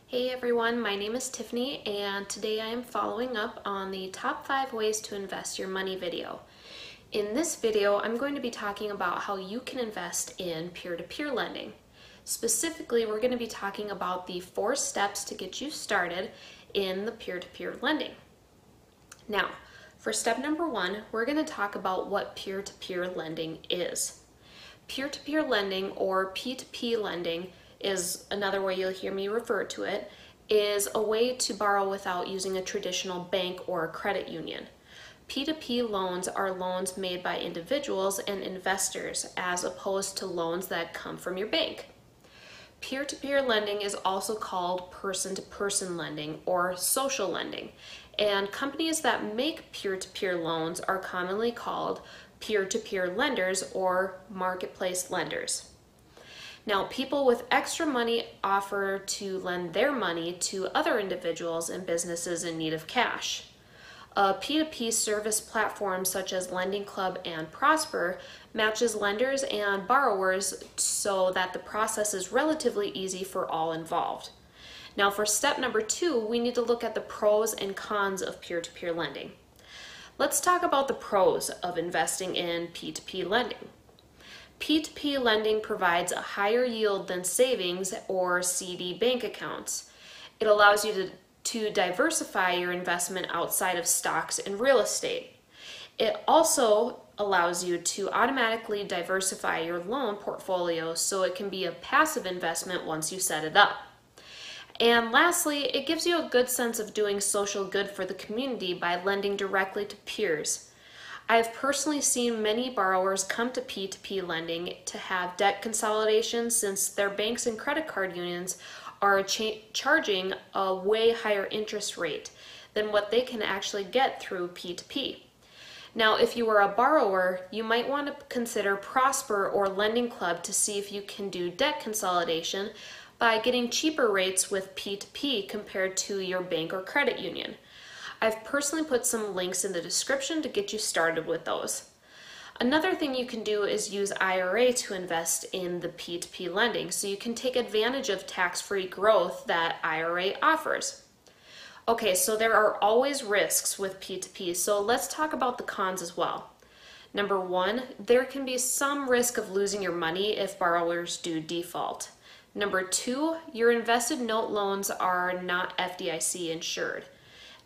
Hey everyone, my name is Tiffany and today I am following up on the top 5 ways to invest your money video. In this video, I'm going to be talking about how you can invest in peer-to-peer lending. Specifically, we're going to be talking about the 4 steps to get you started in the peer-to-peer lending. Now, for step number 1, we're going to talk about what peer-to-peer lending is. Peer-to-peer lending, or P2P lending, is another way you'll hear me refer to it, is a way to borrow without using a traditional bank or a credit union. P2P loans are loans made by individuals and investors as opposed to loans that come from your bank. Peer-to-peer lending is also called person-to-person lending or social lending, and companies that make peer-to-peer loans are commonly called peer-to-peer lenders or marketplace lenders. Now, people with extra money offer to lend their money to other individuals and businesses in need of cash. A P2P service platform such as LendingClub and Prosper matches lenders and borrowers so that the process is relatively easy for all involved. Now, for step number 2, we need to look at the pros and cons of peer-to-peer lending. Let's talk about the pros of investing in P2P lending. P2P lending provides a higher yield than savings or CD bank accounts. It allows you to diversify your investment outside of stocks and real estate. It also allows you to automatically diversify your loan portfolio so it can be a passive investment once you set it up. And lastly, it gives you a good sense of doing social good for the community by lending directly to peers. I've personally seen many borrowers come to P2P lending to have debt consolidation since their banks and credit card unions are charging a way higher interest rate than what they can actually get through P2P. Now, if you are a borrower, you might want to consider Prosper or LendingClub to see if you can do debt consolidation by getting cheaper rates with P2P compared to your bank or credit union. I've personally put some links in the description to get you started with those. Another thing you can do is use IRA to invest in the P2P lending so you can take advantage of tax-free growth that IRA offers. Okay, so there are always risks with P2P, so let's talk about the cons as well. Number 1, there can be some risk of losing your money if borrowers do default. Number 2, your invested note loans are not FDIC insured.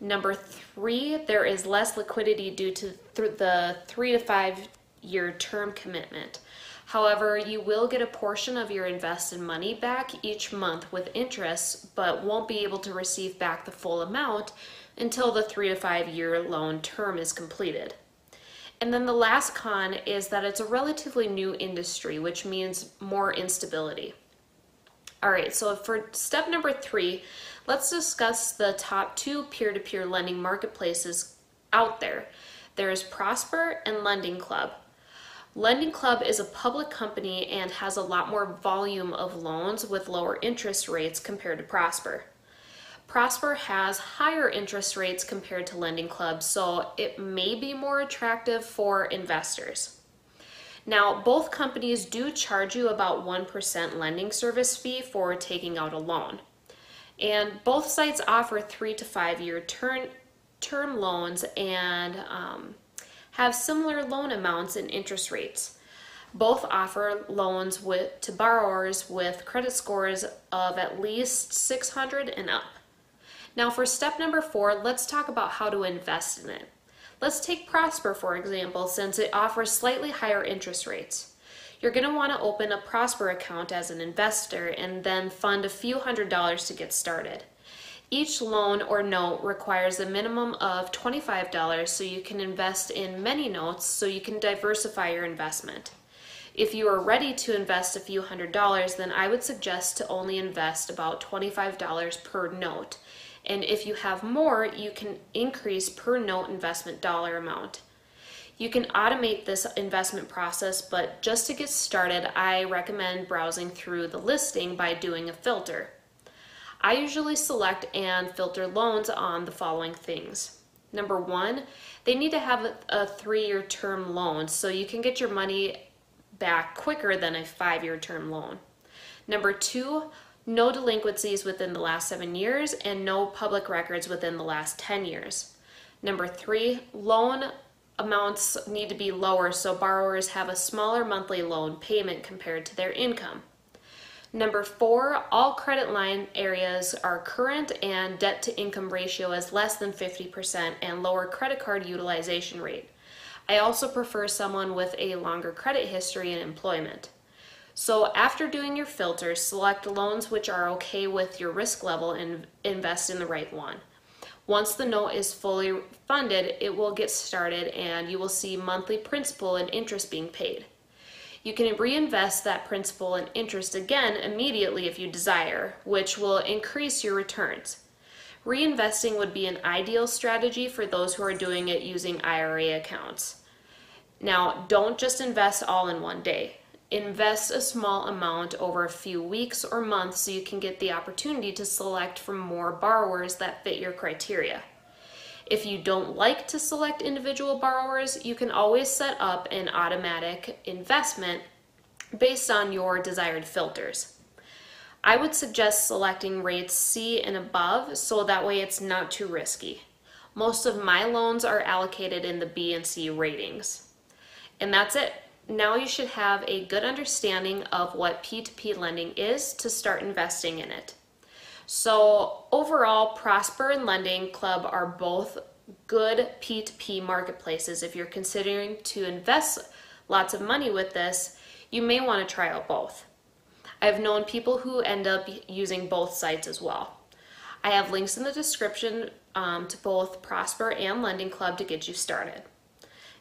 Number 3, there is less liquidity due to the 3 to 5 year term commitment. However, you will get a portion of your invested money back each month with interest, but won't be able to receive back the full amount until the 3 to 5 year loan term is completed. And then the last con is that it's a relatively new industry, which means more instability. All right, so for step number 3, let's discuss the top 2 peer-to-peer lending marketplaces out there. There's Prosper and LendingClub. LendingClub is a public company and has a lot more volume of loans with lower interest rates compared to Prosper. Prosper has higher interest rates compared to LendingClub, so it may be more attractive for investors. Now, both companies do charge you about 1% lending service fee for taking out a loan. And both sites offer 3 to 5 year term loans and have similar loan amounts and interest rates. Both offer loans to borrowers with credit scores of at least 600 and up. Now for step number 4, let's talk about how to invest in it. Let's take Prosper for example, since it offers slightly higher interest rates. You're going to want to open a Prosper account as an investor and then fund a few $100s to get started. Each loan or note requires a minimum of $25 so you can invest in many notes so you can diversify your investment. If you are ready to invest a few $100s, then I would suggest to only invest about $25 per note. And if you have more, you can increase per note investment dollar amount. You can automate this investment process, but just to get started, I recommend browsing through the listing by doing a filter. I usually select and filter loans on the following things. Number 1, they need to have a 3-year term loan so you can get your money back quicker than a 5-year term loan. Number 2, no delinquencies within the last 7 years, and no public records within the last 10 years. Number 3, loan amounts need to be lower so borrowers have a smaller monthly loan payment compared to their income. Number 4, all credit line areas are current and debt to income ratio is less than 50% and lower credit card utilization rate. I also prefer someone with a longer credit history and employment. So after doing your filters, select loans which are okay with your risk level and invest in the right one. Once the note is fully funded, it will get started and you will see monthly principal and interest being paid. You can reinvest that principal and interest again immediately if you desire, which will increase your returns. Reinvesting would be an ideal strategy for those who are doing it using IRA accounts. Now, don't just invest all in one day. Invest a small amount over a few weeks or months so you can get the opportunity to select from more borrowers that fit your criteria. If you don't like to select individual borrowers, you can always set up an automatic investment based on your desired filters. I would suggest selecting rates C and above so that way it's not too risky. Most of my loans are allocated in the B and C ratings. And that's it. Now you should have a good understanding of what P2P lending is to start investing in it. So overall, Prosper and Lending Club are both good P2P marketplaces. If you're considering to invest lots of money with this, you may want to try out both. I've known people who end up using both sites as well. I have links in the description to both Prosper and Lending Club to get you started.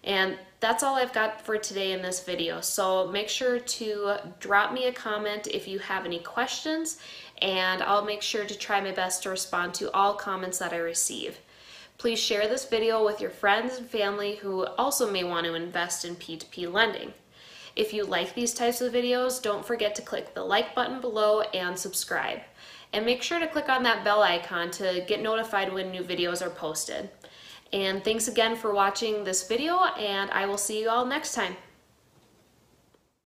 And that's all I've got for today in this video. So make sure to drop me a comment if you have any questions, and I'll make sure to try my best to respond to all comments that I receive. Please share this video with your friends and family who also may want to invest in P2P lending. If you like these types of videos, don't forget to click the like button below and subscribe. And make sure to click on that bell icon to get notified when new videos are posted. And thanks again for watching this video, and I will see you all next time.